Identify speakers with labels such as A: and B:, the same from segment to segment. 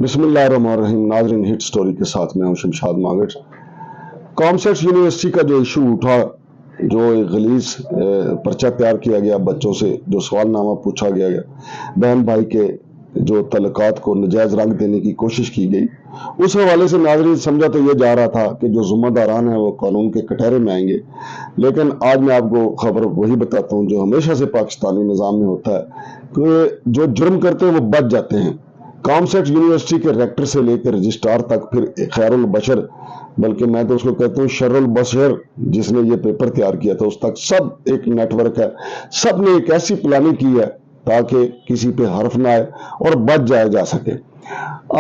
A: बिस्मिल्लाहिर्रहमानिर्रहीम। नाज़रीन, hit story के साथ मैं हूं शमशाद मागट। कॉमसेट यूनिवर्सिटी का जो इशू उठा, जो एक गलीज पर्चा तैयार किया गया बच्चों से, जो सवालनामा पूछा गया, बहन भाई के जो तल्लुकात को नजायज़ रंग देने की कोशिश की गई, उस हवाले से नाज़रीन समझा तो ये जा रहा था कि जो ज़िम्मेदारान हैं वो कानून के कटहरे में आएंगे। लेकिन आज मैं आपको खबर वही बताता हूँ जो हमेशा से पाकिस्तानी निज़ाम में होता है कि जो जुर्म करते हैं वो बच जाते हैं। कॉमसेट यूनिवर्सिटी के रेक्टर से लेकर रजिस्ट्रार तक, फिर खैरुल बशर, बल्कि मैं तो उसको कहता हूँ शर्रुल बशर, जिसने ये पेपर तैयार किया था, उस तक सब एक नेटवर्क है। सब ने एक ऐसी प्लानिंग की है ताकि किसी पे हर्फ ना आए और बच जाया जा सके।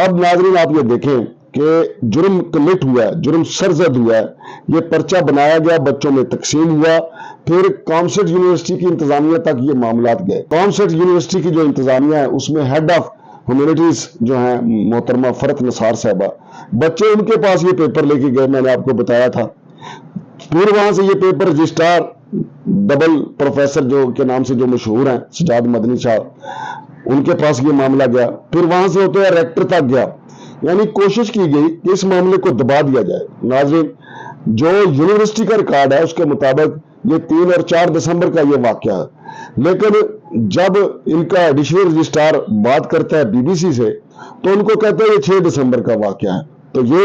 A: अब नाजरीन आप ये देखें कि जुर्म कमिट हुआ है, जुर्म सरजद हुआ है, ये पर्चा बनाया गया, बच्चों में तकसीम हुआ, फिर कॉमसेट यूनिवर्सिटी की इंतजामिया तक ये मामलात गए। कॉमसेट यूनिवर्सिटी की जो इंतजामिया है उसमें हेड ऑफ ह्यूमैनिटीज जो है मोहतरमा फरत निसार साहबा, बच्चे उनके पास ये पेपर लेके गए, मैंने आपको बताया था। फिर वहां से ये पेपर रजिस्ट्रार डबल प्रोफेसर जो के नाम से जो मशहूर हैं सजाद मदनी साहब, उनके पास ये मामला गया, फिर वहां से होते हुए रेक्टर तक गया। यानी कोशिश की गई कि इस मामले को दबा दिया जाए। नाज़रीन, जो यूनिवर्सिटी का रिकॉर्ड है उसके मुताबिक ये 3 और 4 दिसंबर का ये वाकया है, लेकिन जब इनका एडिशनल रजिस्ट्रार बात करता है बीबीसी से तो उनको कहते हैं ये 6 दिसंबर का वाकया है। तो ये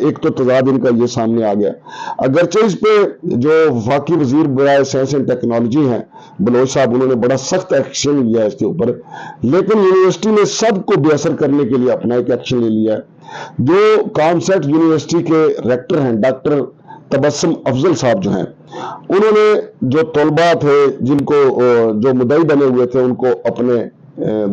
A: एक तो तजाद इनका ये सामने आ गया। अगरचे इस पे जो वफाकी वजीर बराए साइंस एंड टेक्नोलॉजी हैं बलोच साहब, उन्होंने बड़ा सख्त एक्शन लिया है इसके ऊपर, लेकिन यूनिवर्सिटी ने सबको बेअसर करने के लिए अपना एक एक्शन ले लिया है। जो कॉमसेट यूनिवर्सिटी के रेक्टर हैं डॉक्टर तबस्सुम अफजल साहब जो हैं, उन्होंने जो तलबा थे जिनको जो मुद्दई बने हुए थे उनको अपने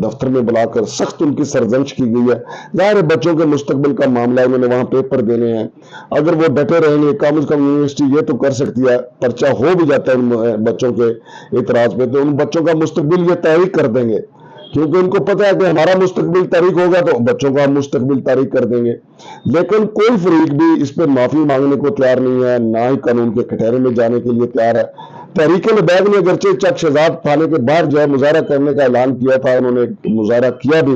A: दफ्तर में बुलाकर सख्त उनकी सरजंश की गई है। जाहिर है बच्चों के मुस्तकबिल का मामला है, उन्होंने वहां पेपर देने हैं, अगर वो डटे रहेंगे कम से कम यूनिवर्सिटी ये तो कर सकती है, पर्चा हो भी जाता है उन बच्चों के इतराज पे तो उन बच्चों का मुस्तकबिल ये तहरीक कर देंगे, क्योंकि उनको पता है कि हमारा मुस्तकबिल तारीख होगा तो बच्चों का मुस्तकबिल तारीख कर देंगे। लेकिन कोई फरीक भी इस पर माफी मांगने को तैयार नहीं है, ना ही कानून के कटहरे में जाने के लिए तैयार है। तहरीक लबैक ने अगरचे चक शहजाद थाने के बाहर जो है मुजाहरा करने का ऐलान किया था, उन्होंने मुजाहरा किया भी,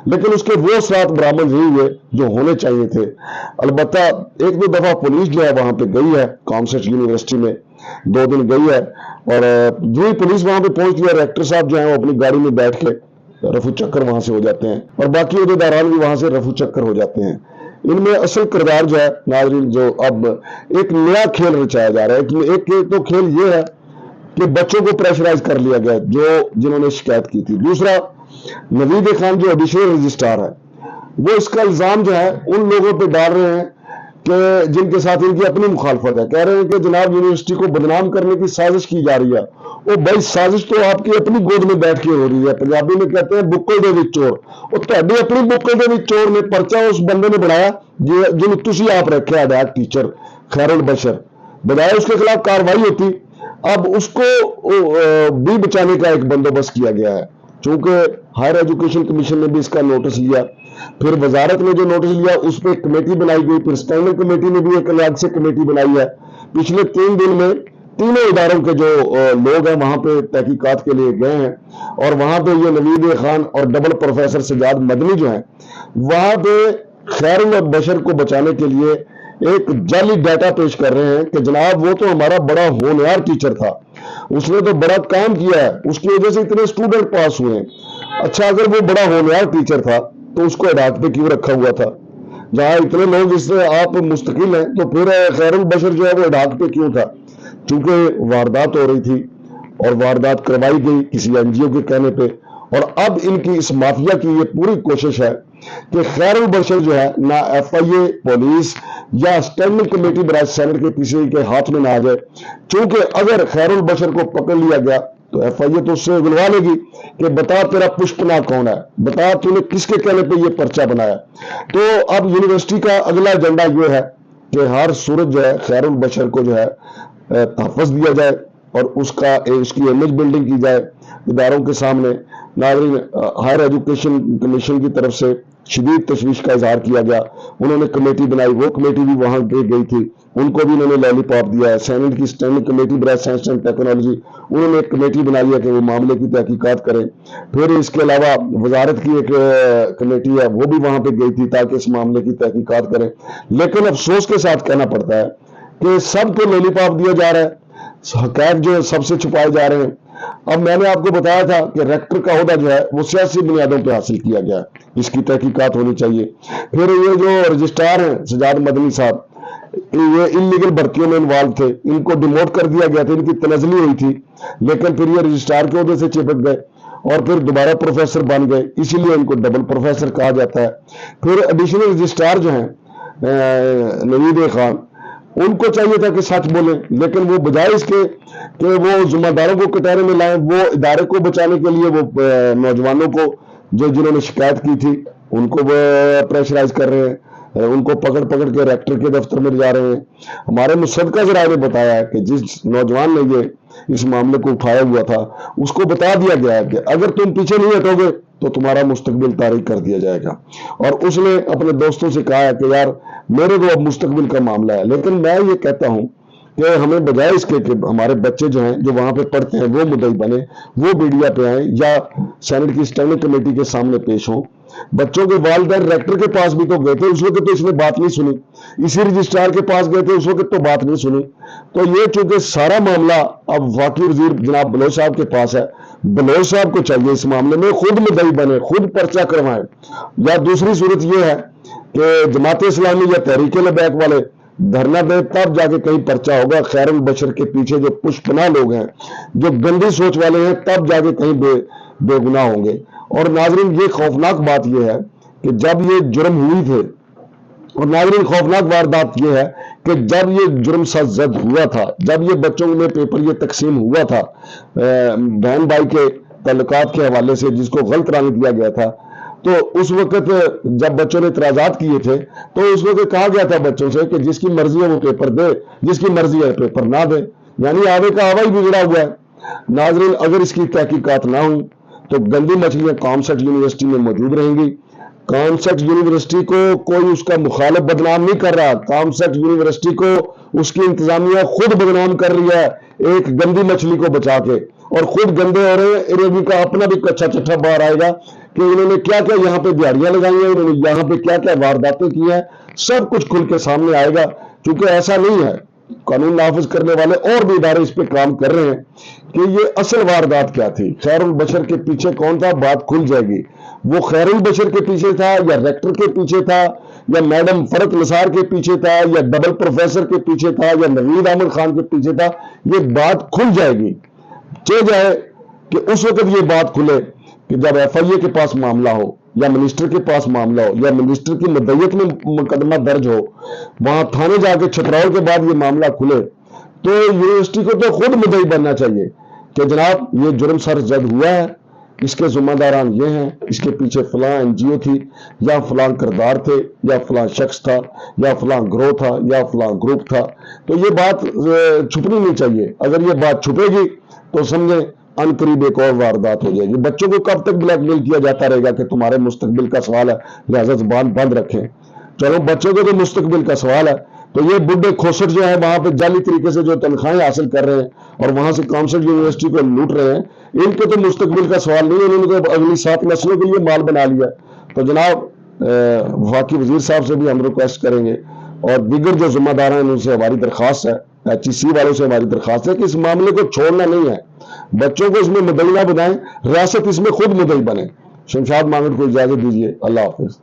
A: लेकिन उसके वो असरात बरामद नहीं हुए जो होने चाहिए थे। अलबत्ता एक दो दफा पुलिस जो है वहां पे गई है, कॉमसेट यूनिवर्सिटी में 2 दिन गई है, और जो ही पुलिस वहां पे पहुंचती है, रेक्टर साहब जो है वो अपनी गाड़ी में बैठ के रफू चक्कर वहां से हो जाते हैं और बाकी अहदेदारान भी वहां से रफू चक्कर हो जाते हैं। इनमें असल किरदार जो है नाज़रीन, जो अब एक नया खेल रचाया जा रहा है। एक तो खेल ये है कि बच्चों को प्रेशराइज कर लिया गया जो जिन्होंने शिकायत की थी। दूसरा, नवीद खान जो एडिशनल रजिस्ट्रार है वो इसका इल्जाम जो है उन लोगों पे डाल रहे हैं कि जिनके साथ इनकी अपनी मुखालफत है। कह रहे हैं कि जनाब यूनिवर्सिटी को बदनाम करने की साजिश की जा रही है। वो भाई साजिश तो आपकी अपनी गोद में बैठ के हो रही है। पंजाबी में कहते हैं बुक्कल दे विच चोर। वो ਤੁਹਾਡੀ अपनी बुक्कल दे विच चोर ने पर्चा उस बंदे ने बनाया जिन्हें तुसी आप रखे अदायक टीचर खैरुल बशर, बजाय उसके खिलाफ कार्रवाई होती, अब उसको भी बचाने का एक बंदोबस्त किया गया है। चूंकि हायर एजुकेशन कमीशन ने भी इसका नोटिस लिया, फिर वजारत ने जो नोटिस लिया उस पर कमेटी बनाई गई, फिर स्टैंडिंग कमेटी ने भी एक अलग से कमेटी बनाई है। पिछले 3 दिन में तीनों इदारों के जो लोग हैं वहां पे तहकीकात के लिए गए हैं, और वहां पे ये नवीद खान और डबल प्रोफेसर सजाद मदनी जो है वहां पे खैरुल बशर को बचाने के लिए एक जाली डाटा पेश कर रहे हैं कि जनाब वो तो हमारा बड़ा होनहार टीचर था, उसने तो बड़ा काम किया है, उसकी वजह से इतने स्टूडेंट पास हुए हैं। अच्छा, अगर वो बड़ा होनहार टीचर था तो उसको अडाक पे क्यों रखा हुआ था? जहां इतने लोग इससे आप मुस्तकिल हैं तो फिर खैरुल बशर जो है वो अडाक पे क्यों था? चूंकि वारदात हो रही थी और वारदात करवाई गई किसी एनजीओ के कहने पे, और अब इनकी इस माफिया की ये पूरी कोशिश है कि खैरुल बशर जो है ना एफआईए, पुलिस या स्टैंडिंग कमेटी बराए सेनेट के पीछे के हाथ में ना आ जाए। चूंकि अगर खैरुल बशर को पकड़ लिया गया तो एफआईए तो उससे उगलवा लेगी कि बता तेरा पुष्पना कौन है, बता तूने किसके कहने पे ये पर्चा बनाया। तो अब यूनिवर्सिटी का अगला एजेंडा ये है कि हर सूरत जो है खैरुल बशर को जो है तहफ़्फ़ुज़ दिया जाए और उसकी इमेज बिल्डिंग की जाए इदारों के सामने। नाज़रीन, हायर एजुकेशन कमीशन की तरफ से शदीद तशवीश का इजहार किया गया, انہوں نے کمیٹی بنائی, وہ کمیٹی بھی وہاں گئی تھی, ان کو بھی انہوں نے لالی پاپ دیا ہے. سینٹ کی اسٹینڈنگ کمیٹی برائے سائنس اینڈ ٹیکنالوجی, انہوں نے ایک کمیٹی بنائی ہے کہ وہ معاملے کی تحقیقات کریں. پھر اس کے علاوہ وزارت کی ایک کمیٹی ہے, وہ بھی وہاں پہ گئی تھی تاکہ اس معاملے کی تحقیقات کریں. لیکن افسوس کے ساتھ کہنا پڑتا ہے کہ سب کو لالی پاپ دیا جا رہا ہے, حقائق جو سب سے چھپائے جا رہے ہیں. اب میں نے آپ کو بتایا تھا کہ ریکٹر کا عہدہ جو ہے وہ سیاسی بنیادوں پہ حاصل کیا گیا ہے, اس کی تحقیقات ہونی چاہیے. پھر یہ جو رجسٹرار ہیں سجاد مدنی صاحب, یہ انلیگل بھرتیوں میں انوالو تھے, ان کو ڈیموٹ کر دیا گیا تھا, ان کی تنزلی ہوئی تھی, لیکن پھر یہ رجسٹرار کے عہدے سے چپک گئے اور پھر دوبارہ پروفیسر بن گئے, اسی لیے ان کو ڈبل پروفیسر کہا جاتا ہے. پھر ایڈیشنل رجسٹرار جو ہیں نوید خان, ان کو چاہیے تھا کہ سچ بولیں, لیکن وہ بجائے اس کے کہ وہ ذمہ داروں کو کٹہرے میں لائیں, وہ ادارے کو بچانے کے لیے وہ نوجوانوں کو جنہوں نے شکایت کی تھی ان کو پریشرائز کر رہے ہیں, ان کو پکڑ کے ریکٹر کے دفتر میں جا رہے ہیں. ہمارے مصدقہ ذرائع نے بتایا ہے کہ جس نوجوان نے یہ اس معاملے کو اٹھایا ہوا تھا اس کو بتا دیا گیا ہے کہ اگر تم پیچھے نہیں ہٹو گے تو تمہارا مستقبل تاریک کر دیا جائے گا, اور اس نے اپنے دوستوں سے کہا ہے کہ یار میرے تو اب مستقبل کا معاملہ ہے. لیکن میں یہ کہتا ہوں کہ ہمیں بجائے اس کے کہ ہمارے بچے جو ہیں جو وہاں پہ پڑھتے ہیں وہ مدعی بنے, وہ میڈیا پہ آئیں یا سینٹ کی اسٹینڈنگ کمیٹی کے سامنے پیش ہوں. بچوں کے والدین ریکٹر کے پاس بھی تو گئے تھے, اس وقت تو اس نے بات نہیں سنی, اسی رجسٹرار کے پاس گئے تھے, اس وقت تو بات نہیں سنی. تو یہ چونکہ سارا معاملہ اب وقی وزیر جناب بلوچ صاحب کے پاس ہے, بلوچ صاحب کو چاہیے اس معاملے میں خود مدعی بنے, خود پرچہ کروائیں. یا دوسری صورت یہ ہے کہ جماعت اسلامی یا تحریک لبیک والے دھرنا دے, تب جا کے کہیں پرچہ ہوگا. خیر البشر کے پیچھے جو پش پناہ لوگ ہیں, جو گندی سوچ والے ہیں, تب جا کے کہیں بے گناہ ہوں گے. اور ناظرین یہ خوفناک بات یہ ہے کہ جب یہ جرم ہوئی تھے, اور ناظرین خوفناک واردات یہ ہے کہ جب یہ جرم زد ہوا تھا, جب یہ بچوں میں پیپر یہ تقسیم ہوا تھا بہن بھائی کے تعلقات کے حوالے سے جس کو غلط رنگ دیا گیا تھا, تو اس وقت جب بچوں نے اعتراضات کیے تھے تو اس وقت کہا گیا تھا بچوں سے کہ جس کی مرضی ہے وہ پیپر دے, جس کی مرضی ہے پیپر نہ دے. یعنی آوے کا آوا ہی بگڑا ہوا ہے. ناظرین اگر اس کی تحقیقات نہ ہوں تو گندی مچھلیاں کامسٹ یونیورسٹی میں موجود رہیں گی. کامسٹ یونیورسٹی کو کوئی اس کا مخالف بدنام نہیں کر رہا, کامسٹ یونیورسٹی کو اس کی انتظامیہ خود بدنام کر رہی ہے ایک گندی مچھلی کو بچا کے, اور خود گندے ہو رہے ہیں. ان کا اپنا بھی کچا چٹھا باہر آئے گا کہ انہوں نے کیا کیا یہاں پہ دیہڑیاں لگائی ہیں, انہوں نے یہاں پہ کیا کیا وارداتیں کی ہیں, سب کچھ کھل کے سامنے آئے گا. چونکہ ایسا نہیں ہے, قانون نافذ کرنے والے اور بھی ادارے اس پہ کام کر رہے ہیں کہ یہ اصل واردات کیا تھی, خیر البشر کے پیچھے کون تھا, بات کھل جائے گی. وہ خیر البشر کے پیچھے تھا یا ریکٹر کے پیچھے تھا یا میڈم فرت نثار کے پیچھے تھا یا ڈبل پروفیسر کے پیچھے تھا یا نوید احمد خان کے پیچھے تھا, یہ بات کھل جائے گی. چاہے جائے کہ اس وقت یہ بات کھلے کہ جب ایف آئی اے کے پاس معاملہ ہو یا منسٹر کے پاس معاملہ ہو یا منسٹر کی مدعیت میں مقدمہ درج ہو, وہاں تھانے جا کے چھتراول کے بعد یہ معاملہ کھلے, تو یونیورسٹی کو تو خود مدعی بننا چاہیے کہ جناب یہ جرم سر زد ہوا ہے, اس کے ذمہ داران یہ ہیں, اس کے پیچھے فلاں این جی او تھی یا فلاں کردار تھے یا فلاں شخص تھا یا فلاں گروہ تھا یا فلاں گروپ تھا. تو یہ بات چھپنی نہیں چاہیے. اگر یہ بات چھپے گی تو سمجھیں ان قریب ایک اور واردات ہو جائے گی. بچوں کو کب تک بلیک میل کیا جاتا رہے گا کہ تمہارے مستقبل کا سوال ہے لہذا زبان بند رکھیں. چلو بچوں کو تو مستقبل کا سوال ہے, تو یہ بڈھے کھوسٹ جو ہے وہاں پہ جعلی طریقے سے جو تنخواہیں حاصل کر رہے ہیں اور وہاں سے کامسٹ یونیورسٹی کو لوٹ رہے ہیں, ان کے تو مستقبل کا سوال نہیں, انہوں نے تو اگلی 7 نسلوں کے لیے مال بنا لیا. تو جناب وفاقی وزیر صاحب سے بھی ہم ریکویسٹ کریں گے اور دیگر جو ذمہ دار ہیں ان سے ہماری درخواست ہے, ایچ ای سی والوں سے ہماری درخواست ہے کہ اس معاملے کو چھوڑنا نہیں ہے, بچوں کو اس میں مدعی نہ بنائیں, ریاست اس میں خود مدعی بنے. شمشاد مانگٹ کو اجازت دیجیے, اللہ حافظ.